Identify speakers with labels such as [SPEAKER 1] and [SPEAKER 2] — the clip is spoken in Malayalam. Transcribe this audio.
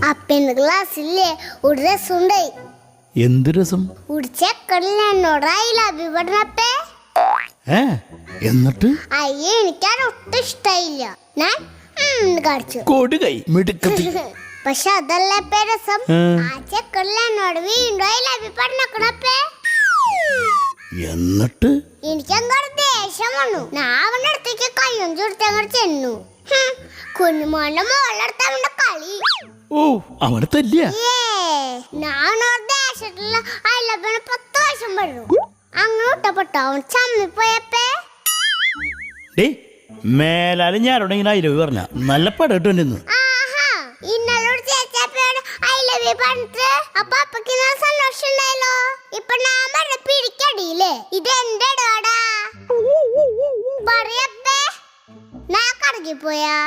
[SPEAKER 1] അപ്പന്റെ ക്ലാസ്സിലെ ഒരു രസം ഉണ്ടായി.
[SPEAKER 2] എന്ത് രസം?
[SPEAKER 1] ഒരു ചെക്കനിൽ എന്നോട് ഐ പറഞ്ഞപ്പേ.
[SPEAKER 2] എന്നിട്ട്
[SPEAKER 1] അയ്യ എനിക്കത് ഒട്ടും ഇഷ്ടായില്ല. ഞാൻ കാണിച്ചു
[SPEAKER 2] കൊടുകൈ മിടുക്കത്തി.
[SPEAKER 1] പക്ഷെ അതല്ലപ്പേ രസം. ആ ചെക്കനിൽ എന്നോട് വീണ്ടും ഐ പറഞ്ഞപ്പേ.
[SPEAKER 2] എന്നിട്ട്
[SPEAKER 1] എനിക്കങ്ങോട്ട് ദേഷ്യം വന്നു. ഞാൻ അവന്റെ അടുത്തേക്ക് കയ്യും ചുരുത്തങ്ങോട്ട് ചെന്നു. കുഞ്ഞുമോന്റെ മോളടുത്ത് അവന്റെ കളി.
[SPEAKER 2] ഓ അവനെ തല്ലിയ.
[SPEAKER 1] ഞാൻ ദേശത്തുള്ള അയലപ്പന് 10 വർഷം പറഞ്ഞു. അങ്ങനെ ഇട്ടപ്പെട്ടോ അവൻ ചമ്മിപ്പോയപ്പേ.
[SPEAKER 2] മേലാലും ഞാനോട് ഇങ്ങനെ ഐ ലവ് പറഞ്ഞ നല്ല പടം ഇട്ടു.
[SPEAKER 1] ആഹാ ഇന്നലോട് ചേച്ചപ്പയോട് ഐ ലവ് പറഞ്ഞിട്ട് അപ്പൊ അപ്പക്ക് സന്തോഷം ഉണ്ടായല്ലോ. ഇപ്പൊ ഞാൻ പറഞ്ഞ പിടിക്കടിയില്ലേ ഇത് എന്റെ ഇടപാടാ പറയപ്പേ. ഞാൻ കറങ്ങിപ്പോയാ.